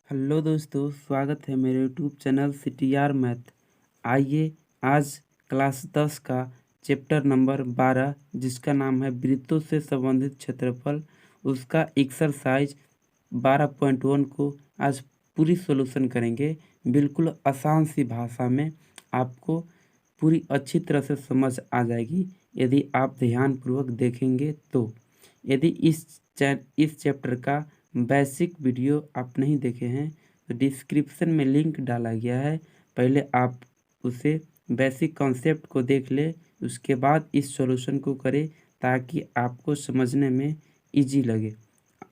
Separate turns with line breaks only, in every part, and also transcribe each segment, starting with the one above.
Hello दोस्तों, स्वागत है मेरे यूट्यूब चैनल CTR मैथ। आइए आज क्लास 10 का चैप्टर नंबर 12 जिसका नाम है वृत्तों से संबंधित क्षेत्रफल, उसका एक्सरसाइज 12.1 को आज पूरी सॉल्यूशन करेंगे। बिल्कुल आसान सी भाषा में आपको पूरी अच्छी तरह से समझ आ जाएगी यदि आप ध्यानपूर्वक देखेंगे तो। यदि इस चैप्टर का बेसिक वीडियो आप नहीं देखे हैं तो डिस्क्रिप्शन में लिंक डाला गया है, पहले आप उसे बेसिक कॉन्सेप्ट को देख ले, उसके बाद इस सॉल्यूशन को करें ताकि आपको समझने में इजी लगे,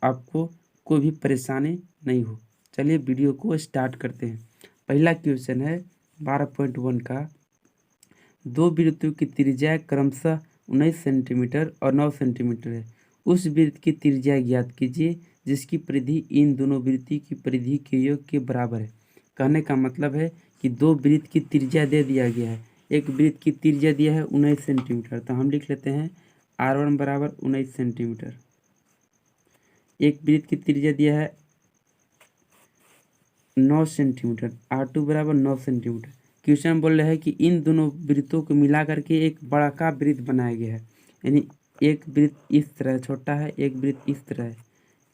आपको कोई भी परेशानी नहीं हो। चलिए वीडियो को स्टार्ट करते हैं। पहला क्वेश्चन है 12.1 का, दो वृत्तों की त्रिज्या क्रमशः 19 सेंटीमीटर और 9 सेंटीमीटर है। उस वृत्त की त्रिज्या ज्ञात कीजिए जिसकी परिधि इन दोनों वृत्तों की परिधि के योग के बराबर है। कहने का मतलब है कि दो वृत्त की त्रिज्या दे दिया गया है। एक वृत्त की त्रिज्या दिया है 19 सेंटीमीटर, तो हम लिख लेते हैं R1 बराबर 19 सेंटीमीटर। एक वृत्त की त्रिज्या दिया है 9 सेंटीमीटर, R2 बराबर 9 सेंटीमीटर। क्वेश्चन बोल रहे हैं कि इन दोनों वृत्तों को मिला करके एक बड़ा का वृत्त बनाया गया है, यानी एक वृत्त इस तरह छोटा है, एक वृत्त इस तरह है।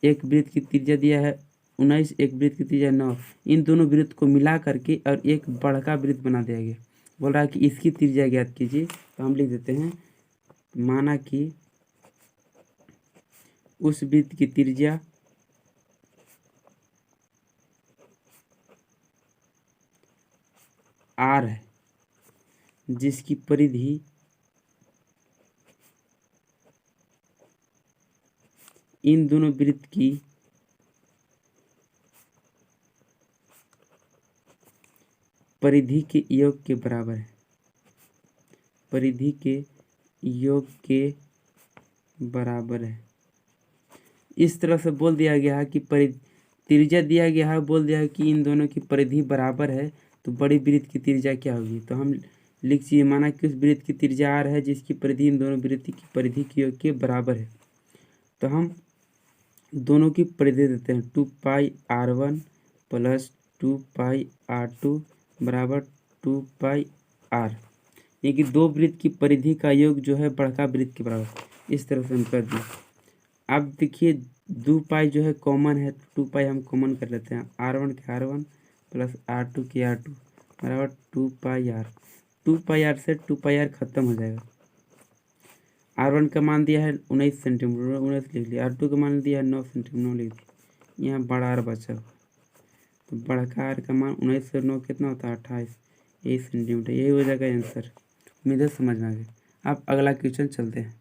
एक वृत्त की त्रिज्या दिया है 19, एक वृत्त की त्रिज्या 9। इन दोनों वृत्त को मिला करके और एक बड़का वृत्त बना दिया गया। बोल रहा है कि इसकी त्रिज्या ज्ञात कीजिए, तो हम लिख देते हैं माना कि उस वृत्त की त्रिज्या R है जिसकी परिधि इन दोनों वृत्त की परिधि के योग के बराबर है। परिधि के योग के बराबर है। इस तरह से बोल दिया गया है कि त्रिज्या दिया गया है, बोल दिया है कि इन दोनों की परिधि बराबर है, तो बड़ी वृत्त की त्रिज्या क्या होगी, तो हम लिख चाहिए माना कि उस वृत्त की त्रिज्या R है जिसकी परिधि इन दोनों वृत्त की परिधि के योग के बराबर है। तो हम दोनों की परिधि देते हैं 2πr1 प्लस 2πr2 बराबर 2πr। ये कि दो वृत्त की परिधि का योग जो है बड़का वृत्त के बराबर। इस तरह से हम कर दिए। अब देखिए 2π जो है कॉमन है, 2π हम कॉमन कर लेते हैं। R1 के R1 प्लस R2 के R2 बराबर 2πr। 2πr से 2πr खत्म हो जाएगा। R1 का मान दिया है 19 सेंटीमीटर, 19 लिख लिया। R2 का मान दिया है 9 सेंटीमीटर, 9 लिख दिया। यहाँ बड़ा R बचा हुआ, तो बड़का R का मान 19 से 9 कितना होता है 28, यही सेंटीमीटर। यही हो जाएगा आंसर। उम्मीद है समझ में आ गया। अब अगला क्वेश्चन चलते हैं।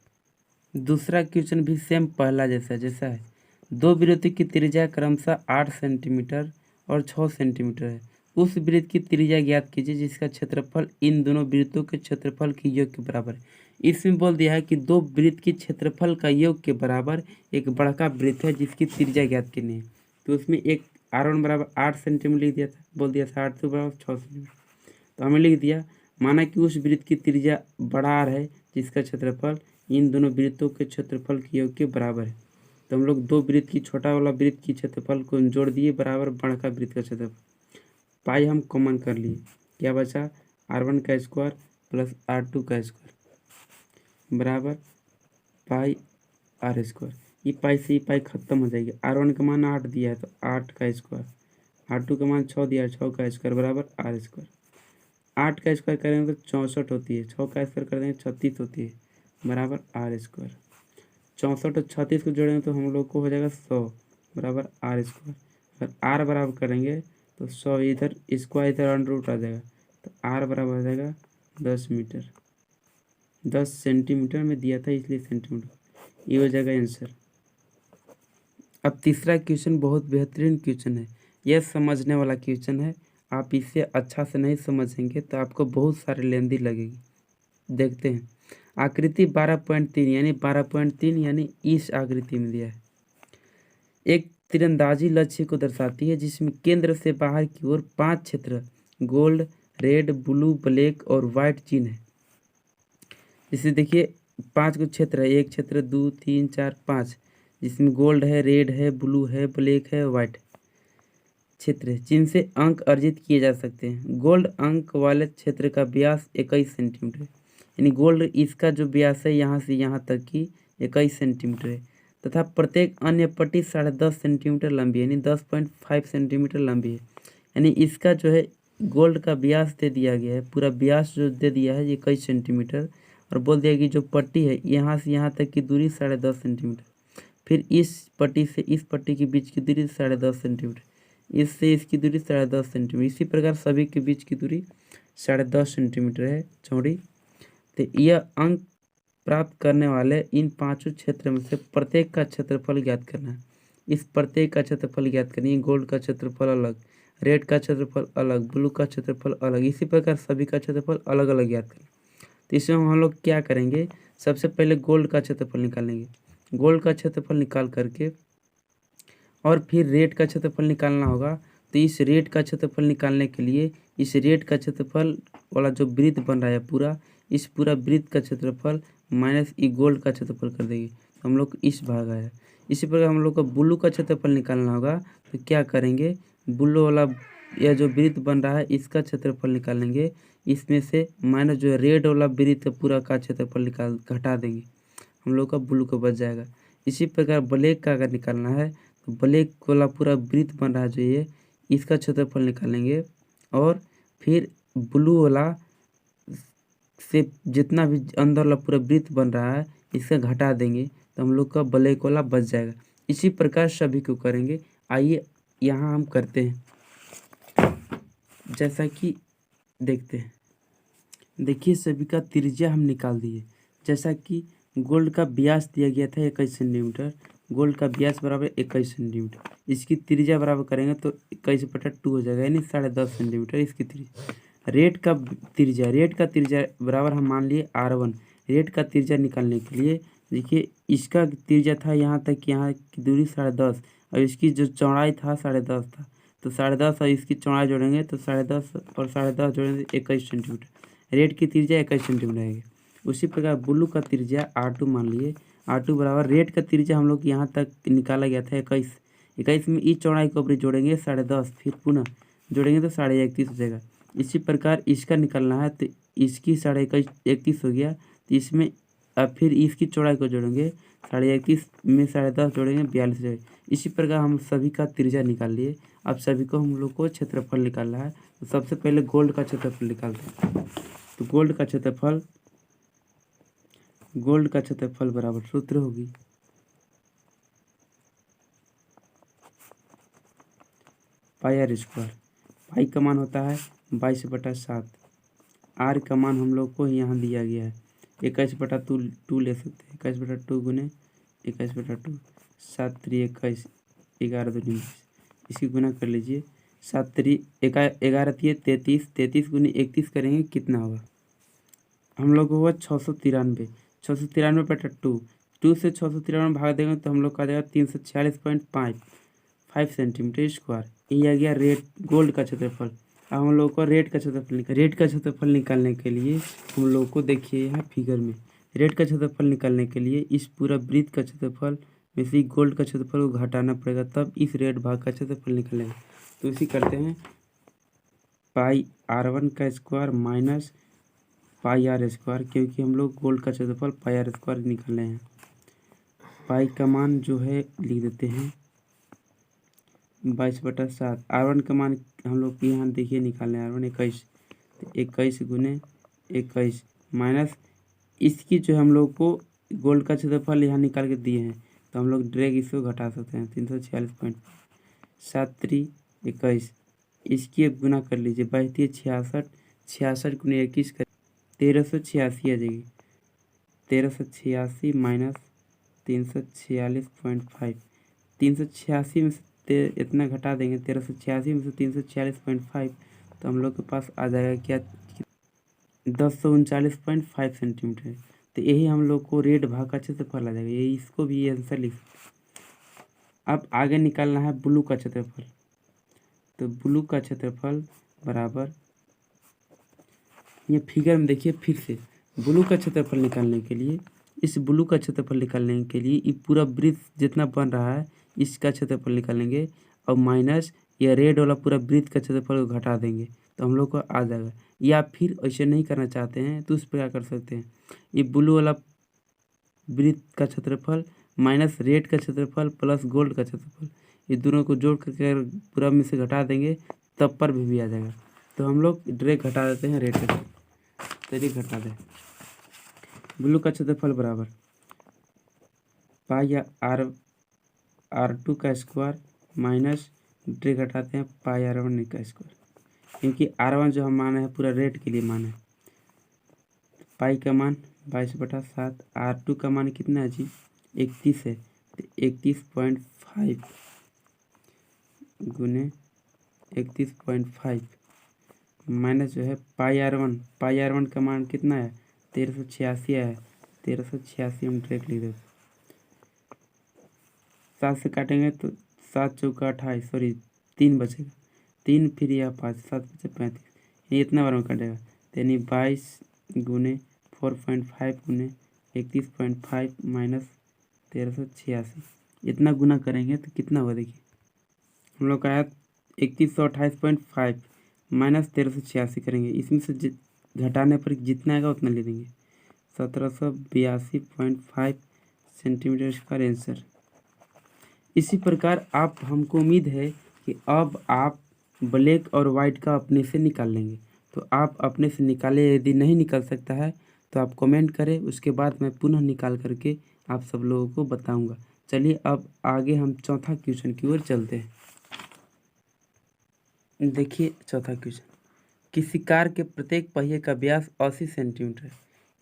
दूसरा क्वेश्चन भी सेम पहला जैसा है। दो वृत्तों की त्रिज्या क्रमशः 8 सेंटीमीटर और 6 सेंटीमीटर है। उस वृत्त की त्रिज्या ज्ञात कीजिए जिसका क्षेत्रफल इन दोनों वृत्तों के क्षेत्रफल के योग के बराबर है। इसमें बोल दिया है कि दो वृत्त के क्षेत्रफल का योग के बराबर एक बड़का वृत्त है जिसकी त्रिज्या ज्ञात करनी है। तो उसमें एक R1 बराबर 8 सेंटीमीटर लिख दिया था, बोल दिया था R2 बराबर 6 सेंटीमीटर। तो हमें लिख दिया माना कि उस वृत्त की त्रिज्या बड़ा R है जिसका क्षेत्रफल इन दोनों वृत्तों के क्षेत्रफल के योग के बराबर है। तो हम लोग दो वृत्त की छोटा वाला वृत्त की क्षेत्रफल को जोड़ दिए बराबर बड़का वृत्त का क्षेत्रफल। पाई हम कॉमन कर लिए, क्या बचा R1 का स्क्वायर प्लस R2 का स्क्वायर बराबर पाई R स्क्वायर। ये पाई से ये पाई खत्म हो जाएगी। R1 का मान 8 दिया है तो 8 का स्क्वायर, R2 का मान 6 दिया है 6 का स्क्वायर बराबर R स्क्वायर। 8 का स्क्वायर करेंगे तो 64 होती है, 6 का स्क्वायर कर देंगे 36 होती है बराबर R स्क्वायर। 64 और 36 को जोड़ेंगे तो हम लोग को हो जाएगा 100 बराबर R स्क्वायर। अगर R बराबर करेंगे तो 100 इधर स्क्वायर इधर अंडर रूट आ जाएगा, तो R बराबर हो जाएगा 10 मीटर। 10 सेंटीमीटर में दिया था इसलिए सेंटीमीटर, ये हो जाएगा आंसर। अब तीसरा क्वेश्चन बहुत बेहतरीन क्वेश्चन है, यह समझने वाला क्वेश्चन है। आप इसे अच्छा से नहीं समझेंगे तो आपको बहुत सारी लेंदी लगेगी। देखते हैं। आकृति 12.3 यानी 12.3 यानी इस आकृति में दिया है। एक तीरंदाजी लक्ष्य को दर्शाती है जिसमें केंद्र से बाहर की ओर 5 क्षेत्र गोल्ड, रेड, ब्लू, ब्लैक और वाइट चिन्ह है। जैसे देखिए 5 को क्षेत्र है, एक क्षेत्र 2 3 4 5, जिसमें गोल्ड है, रेड है, ब्लू है, ब्लैक है, वाइट। क्षेत्र है जिनसे अंक अर्जित किए जा सकते हैं। गोल्ड अंक वाले क्षेत्र का व्यास 21 सेंटीमीटर है, यानी गोल्ड इसका जो व्यास है यहाँ से यहाँ तक की 21 सेंटीमीटर है, तथा प्रत्येक अन्य पट्टी 10.5 सेंटीमीटर लंबी है, यानी 10.5 सेंटीमीटर लंबी है। यानी इसका जो है गोल्ड का व्यास दे दिया गया है, पूरा व्यास जो दे दिया है 21 सेंटीमीटर, और बोल दिया कि जो पट्टी है यहाँ से यहाँ तक की दूरी 10.5 सेंटीमीटर, फिर इस पट्टी से इस पट्टी के बीच की दूरी 10.5 सेंटीमीटर, इससे इसकी दूरी 10.5 सेंटीमीटर, इसी प्रकार सभी के बीच की दूरी 10.5 सेंटीमीटर है चौड़ी। तो यह अंक प्राप्त करने वाले इन पांचों क्षेत्र में से प्रत्येक का क्षेत्रफल ज्ञात करना है। इस प्रत्येक का क्षेत्रफल ज्ञात करना है। गोल्ड का क्षेत्रफल अलग, रेड का क्षेत्रफल अलग, ब्लू का क्षेत्रफल अलग, इसी प्रकार सभी का क्षेत्रफल अलग अलग ज्ञात करना। तो इसमें हम लोग क्या करेंगे, सबसे पहले गोल्ड का क्षेत्रफल निकालेंगे। गोल्ड का क्षेत्रफल निकाल करके और फिर रेड का क्षेत्रफल निकालना होगा। तो इस रेड का क्षेत्रफल निकालने के लिए इस रेड का क्षेत्रफल वाला जो वृत्त बन रहा है पूरा, इस पूरा वृत्त का क्षेत्रफल माइनस ई गोल्ड का क्षेत्रफल कर देंगे, तो हम लोग इस भाग आया। इसी प्रकार हम लोग को ब्लू का क्षेत्रफल निकालना होगा। तो क्या करेंगे, ब्लू वाला यह जो वृत्त बन रहा है इसका क्षेत्रफल निकालेंगे, इसमें से माइनस जो रेड वाला वृत्त पूरा का क्षेत्रफल घटा देंगे, हम लोग का ब्लू का बच जाएगा। इसी प्रकार ब्लैक का अगर निकालना है तो ब्लैक वाला पूरा वृत्त बन रहा है जो ये, इसका क्षेत्रफल निकालेंगे, और फिर ब्लू वाला से जितना भी अंदर वाला पूरा वृत्त बन रहा है इसका घटा देंगे, तो हम लोग का ब्लैक वाला बच जाएगा। इसी प्रकार सभी को करेंगे। आइए यहाँ हम करते हैं, जैसा कि देखते हैं। देखिए सभी का त्रिज्या हम निकाल दिए। जैसा कि गोल्ड का व्यास दिया गया था 21 सेंटीमीटर, गोल्ड का व्यास बराबर 21 सेंटीमीटर, इसकी त्रिज्या बराबर करेंगे तो 21/2 हो जाएगा, यानी 10.5 सेंटीमीटर इसकी त्रिज्या। रेड का त्रिज्या बराबर हम मान लिए R1। रेड का त्रिज्या निकालने के लिए देखिए इसका त्रिज्या था यहाँ तक, यहाँ की दूरी 10.5, और इसकी जो चौड़ाई था 10.5 था, तो 10.5 और इसकी चौड़ाई जोड़ेंगे तो 10.5 और 10.5 जोड़ेंगे 21 सेंटीमीटर। रेड की त्रिज्या 21 सेंटीमीटर आएगी। उसी प्रकार ब्लू का त्रिज्या R2 मान लिए। R2 बराबर रेड का त्रिज्या हम लोग यहाँ तक निकाला गया था 21 में इस चौड़ाई को ऊपर जोड़ेंगे 10.5, फिर पुनः जोड़ेंगे तो 31.5 हो जाएगा। इसी प्रकार इसका निकालना है तो इसकी 31.5 हो गया, तो इसमें अब फिर इसकी चौड़ाई को जोड़ेंगे 31.5 में 10.5 जोड़ेंगे 42 हो जाएगा। इसी प्रकार हम सभी का त्रिज्या निकाल लिए। अब सभी को हम लोग को क्षेत्रफल निकालना है। तो सबसे पहले गोल्ड का क्षेत्रफल निकालते हैं। तो गोल्ड का क्षेत्रफल बराबर सूत्र होगी πr²। पाई का मान होता है 22/7। आर का मान हम लोग को यहाँ दिया गया है 21/2 ले सकते हैं। 21/2 गुने 21/2, 7 3 21, 11 2 19, इसकी गुना कर लीजिए। 7 3 11 33, 33 गुने 31 करेंगे कितना होगा, हम लोग को होगा 693। 693/2, 2 से 693 भाग देंगे तो हम लोग का आ जाएगा 346.5 सेंटीमीटर स्क्वायर। ये आ गया रेड गोल्ड का क्षेत्रफल। अब हम लोग को रेड का क्षेत्रफल निकालने के लिए हम लोग को देखिए यहाँ फिगर में रेड का क्षेत्रफल निकालने के लिए इस पूरा वृत्त का क्षेत्रफल में से गोल्ड का क्षेत्रफल को घटाना पड़ेगा, तब इस रेड भाग का क्षेत्रफल निकलेगा। तो इसी करते हैं πr1 का स्क्वायर माइनस πr², क्योंकि हम लोग गोल्ड का क्षेत्रफल πr² निकाले हैं। पाई का मान जो है लिख देते हैं 22/7। R1 का मान हम लोग यहाँ देखिए निकालने R1 21, तो 21 गुने 21 माइनस इसकी जो हम लोग को गोल्ड का क्षेत्रफल यहाँ निकाल के दिए हैं, तो हम लोग डायरेक्ट इसको घटा सकते हैं 346.5। 7 3 21, इसकी अब गुना कर लीजिए 22 66, 66 गुने 21 कर 1386 आ जाएगी। 1386 माइनस 346.5, 386 में से इतना घटा देंगे 1386 में से 346.5, तो हम लोग के पास आ जाएगा क्या 1039.5 सेंटीमीटर। तो यही हम लोग को रेड भाग का क्षेत्रफल आ जाएगा। यही इसको भी आंसर लिख। अब आगे निकालना है ब्लू का क्षेत्रफल। तो ब्लू का क्षेत्रफल बराबर ये फिगर में देखिए फिर से ब्लू का क्षेत्रफल निकालने के लिए ये पूरा वृत्त जितना बन रहा है इसका क्षेत्रफल निकालेंगे और माइनस या रेड वाला पूरा वृत्त का क्षेत्रफल को घटा देंगे तो हम लोग को आ जाएगा। या फिर ऐसे नहीं करना चाहते हैं तो उस पर क्या कर सकते हैं, ये ब्लू वाला वृत्त का क्षेत्रफल माइनस रेड का क्षेत्रफल प्लस गोल्ड का क्षेत्रफल, ये दोनों को जोड़ करके पूरा में से घटा देंगे तब पर भी आ जाएगा। तो हम लोग डायरेक्ट घटा देते हैं रेड का, चलिए घटा दें। ब्लू का क्षेत्रफल बराबर पाई R2 का स्क्वायर माइनस डायरेक्ट घटाते हैं पाई R1 का स्क्वायर, क्योंकि R1 जो हम माने हैं पूरा रेड के लिए माने। पाई का मान 22/7, R2 का मान कितना है जी 31 है, तो 31.5 गुने 31.5 माइनस जो है पाई R1 का मान कितना है 1386 है, 1386 हम डायरेक्ट लिख देते। 7 से काटेंगे तो 7 चौका 28, सॉरी 3 बचेगा, 3 फिर यह 5, 7 बचे 35, ये इतना बार में कटेगा, यानी 22 गुने 4.5 गुने 31.5 माइनस 1386, इतना गुना करेंगे तो कितना होगा देखिए, हम लोग का आया 3128.5 माइनस 1386 करेंगे, इसमें से घटाने पर जितना आएगा उतना ले देंगे, 1782.5 सेंटीमीटर स्क्वायर आंसर। इसी प्रकार आप हमको उम्मीद है कि अब आप ब्लैक और वाइट का अपने से निकाल लेंगे, तो आप अपने से निकाले, यदि नहीं निकल सकता है तो आप कमेंट करें, उसके बाद मैं पुनः निकाल करके आप सब लोगों को बताऊंगा। चलिए अब आगे हम चौथा क्वेश्चन की ओर चलते हैं। देखिए चौथा क्वेश्चन, किसी कार के प्रत्येक पहिए का व्यास 80 सेंटीमीटर है।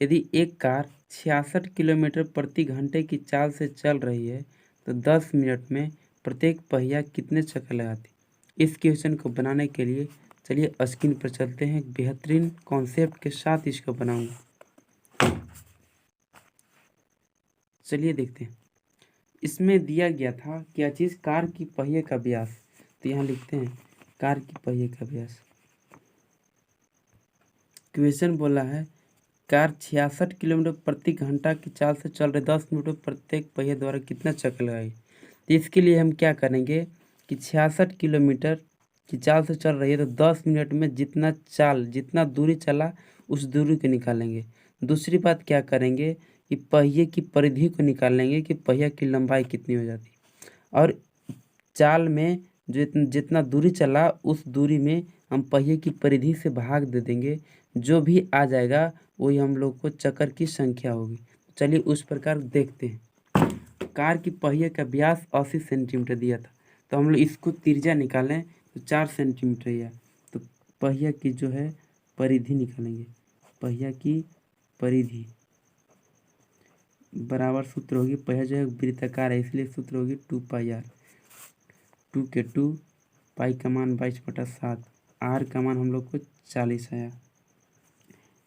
यदि एक कार 66 किलोमीटर प्रति घंटे की चाल से चल रही है तो 10 मिनट में प्रत्येक पहिया कितने चक्कर लगाती। इस क्वेश्चन को बनाने के लिए चलिए स्क्रीन पर चलते हैं, एक बेहतरीन कॉन्सेप्ट के साथ इसको बनाऊंगा। चलिए देखते हैं, इसमें दिया गया था क्या चीज़, कार की पहिए का व्यास, तो यहाँ लिखते हैं कार की पहिए का व्यास। क्वेश्चन बोला है कार 66 किलोमीटर प्रति घंटा की चाल से चल रहे 10 मिनट में प्रत्येक पहिए द्वारा कितना चक्कर लगाएगी। तो इसके लिए हम क्या करेंगे कि 66 किलोमीटर की चाल से चल रही है तो 10 मिनट में जितना दूरी चला उस दूरी को निकालेंगे। दूसरी बात क्या करेंगे कि पहिए की परिधि को निकाल लेंगे कि पहिया की लंबाई कितनी हो जाती, और चाल में जितना दूरी चला उस दूरी में हम पहिए की परिधि से भाग दे देंगे, जो भी आ जाएगा वही हम लोग को चक्कर की संख्या होगी। चलिए उस प्रकार देखते हैं। कार की पहिए का व्यास 80 सेंटीमीटर दिया था, तो हम लोग इसको त्रिज्या निकालें तो 4 सेंटीमीटर या, तो पहिया की जो है परिधि निकालेंगे, पहिया की परिधि बराबर सूत्र होगी, पहिया जो है वृत्ताकार है इसलिए सूत्र होगी 2πr, 2 के 2, पाई का मान 22/7, आर का मान हम लोग को 40 आया।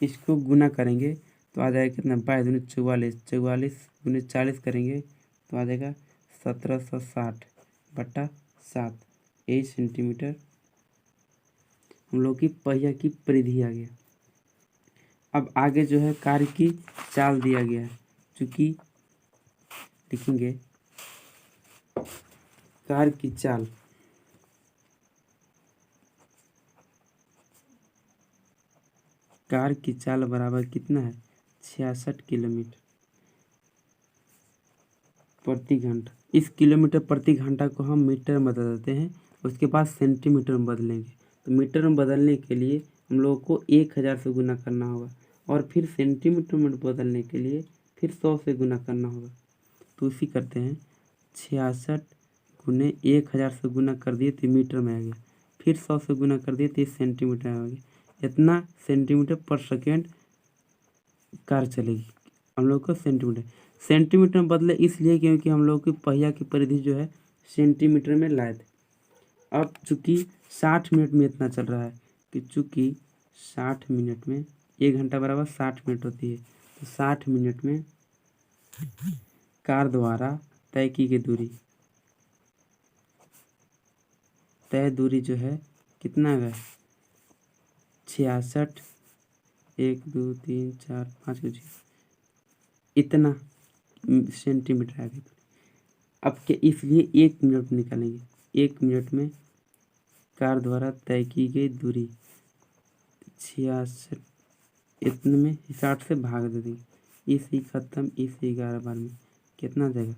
इसको गुना करेंगे तो आ जाएगा कितना 22×44, 44 गुने 40 करेंगे तो आ जाएगा 1760/7, 1 सेंटीमीटर हम लोग की पहिया की परिधि आ गया। अब आगे जो है कार की चाल दिया गया है, चूँकि लिखेंगे कार की चाल, कार की चाल बराबर कितना है 66 किलोमीटर प्रति घंटा। इस किलोमीटर प्रति घंटा को हम मीटर में बदल देते हैं, उसके बाद सेंटीमीटर में बदलेंगे। तो मीटर में बदलने के लिए हम लोगों को 1000 से गुना करना होगा, और फिर सेंटीमीटर में बदलने के लिए फिर 100 से गुना करना होगा। तो उसी करते हैं 66 गुने 1000 से गुना कर दिए तो मीटर में आ गया, फिर 100 से गुना कर दिए तो सेंटीमीटर में आ गया। इतना सेंटीमीटर पर सेकेंड कार चलेगी, हम लोग को सेंटीमीटर में बदले इसलिए क्योंकि हम लोग की पहिया की परिधि जो है सेंटीमीटर में लाए थे। अब चूँकि 60 मिनट में इतना चल रहा है कि चूँकि 60 मिनट में 1 घंटा बराबर 60 मिनट होती है, तो 60 मिनट में कार द्वारा तय की गई दूरी जो है कितना है 66, 1 2 3 4 5 कुछ इतना सेंटीमीटर आ गई। अब के इसलिए 1 मिनट निकालेंगे, 1 मिनट में कार द्वारा तय की गई दूरी 66, इतने में 60 से भाग दे देंगे। इस ही खत्म, इस 11 बार में कितना जाएगा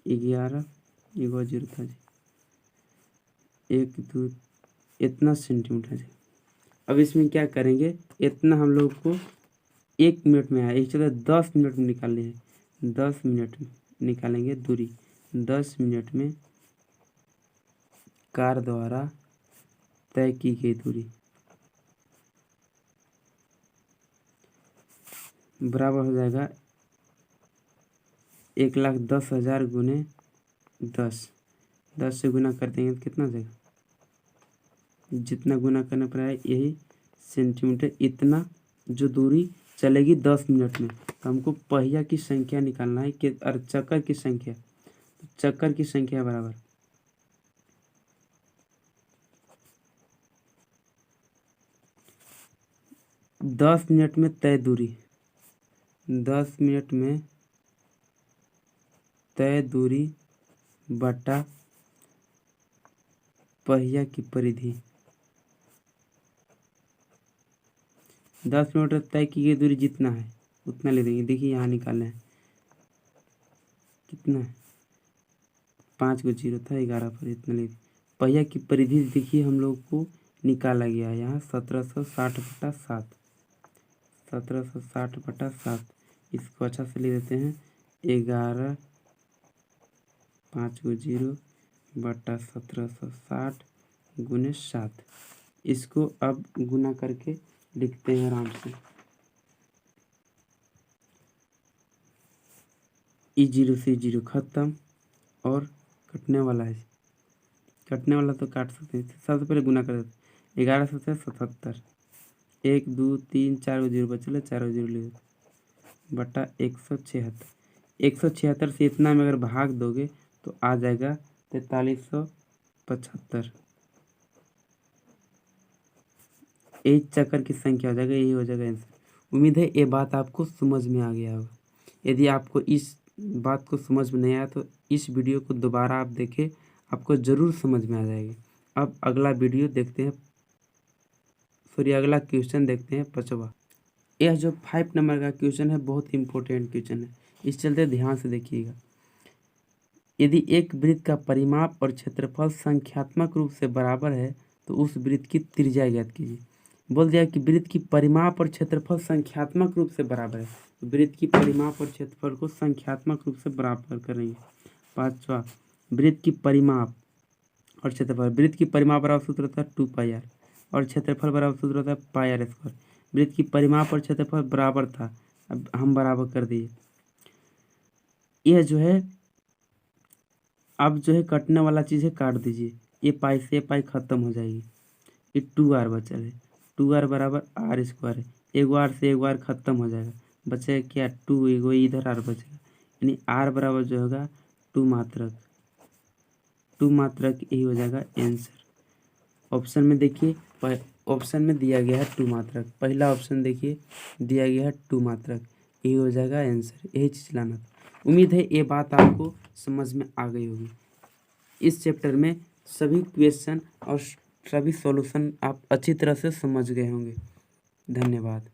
11 एगो 0 था जी 1 2 इतना सेंटीमीटर जाएगा। अब इसमें क्या करेंगे, इतना हम लोग को 1 मिनट में आया, एक चलो 10 मिनट में निकालनी है। 10 मिनट में निकालेंगे दूरी। 10 मिनट में कार द्वारा तय की गई दूरी बराबर हो जाएगा 1,10,000 गुने 10। 10 से गुना कर देंगे तो कितना जाएगा, जितना गुना करना पड़ेगा यही सेंटीमीटर, इतना जो दूरी चलेगी 10 मिनट में। तो हमको पहिया की संख्या निकालना है कि और चक्कर की संख्या, चक्कर की संख्या बराबर 10 मिनट में तय दूरी, 10 मिनट में तय दूरी बटा पहिया की परिधि। 10 मिनट में तय की गई दूरी जितना है उतना ले देंगे। देखिए यहाँ निकालना है कितना है, 5 को 0 था 11 पर इतना ले। पहिया की परिधि देखिए हम लोग को निकाला गया है यहाँ 1760/7, 1760/7। इसको अच्छा से ले देते हैं 11 5 को 0 बटा 1760 गुने 7। इसको अब गुना करके लिखते हैं आराम से। ई 0 से 0 खत्म और कटने वाला है, कटने वाला तो काट सकते हैं। सबसे पहले गुना कर देते 11 से 77, 1 2 3 4 0 बचल, 4 0 ले देते बटा 176। 176 से इतना में अगर भाग दोगे तो आ जाएगा 4375। एक चक्कर की संख्या हो जाएगा, यही हो जाएगा आंसर। उम्मीद है ये बात आपको समझ में आ गया होगा। यदि आपको इस बात को समझ में नहीं आया तो इस वीडियो को दोबारा आप देखें, आपको ज़रूर समझ में आ जाएगी। अब अगला वीडियो देखते हैं, अगला क्वेश्चन देखते हैं 5वां। यह जो 5 नंबर का क्वेश्चन है बहुत इंपॉर्टेंट क्वेश्चन है, इस चलते ध्यान से देखिएगा। यदि एक वृत्त का परिमाप और क्षेत्रफल संख्यात्मक रूप से बराबर है तो उस वृत्त की त्रिज्या ज्ञात कीजिए। बोल दिया कि वृत्त की परिमाप और क्षेत्रफल संख्यात्मक रूप से बराबर है, तो वृत्त की परिमाप और क्षेत्रफल को संख्यात्मक रूप से बराबर करेंगे। 5वां, वृत्त की परिमाप और क्षेत्रफल। वृत्त की परिमाप बराबर सूत्र होता है 2πr और क्षेत्रफल बराबर सूत्र होता है πr²। वृत्त की परिमाप और क्षेत्रफल बराबर था, अब हम बराबर कर दिए। यह जो है अब जो है कटने वाला चीज़ है काट दीजिए, ये पाई से ये पाई खत्म हो जाएगी। ये 2r बचल है, 2r बराबर r² है, एगो r से एगो r खत्म हो जाएगा, बचेगा क्या 2, एगो इधर r बचेगा, यानी r बराबर जो होगा 2 मात्रक, 2 मात्रक यही हो जाएगा आंसर। ऑप्शन में देखिए, ऑप्शन में दिया गया है 2 मात्रक, पहला ऑप्शन देखिए दिया गया है 2 मात्रक, यही हो जाएगा आंसर, यही चीज़ लाना था। उम्मीद है ये बात आपको समझ में आ गई होगी। इस चैप्टर में सभी क्वेश्चन और सभी सॉल्यूशन आप अच्छी तरह से समझ गए होंगे। धन्यवाद।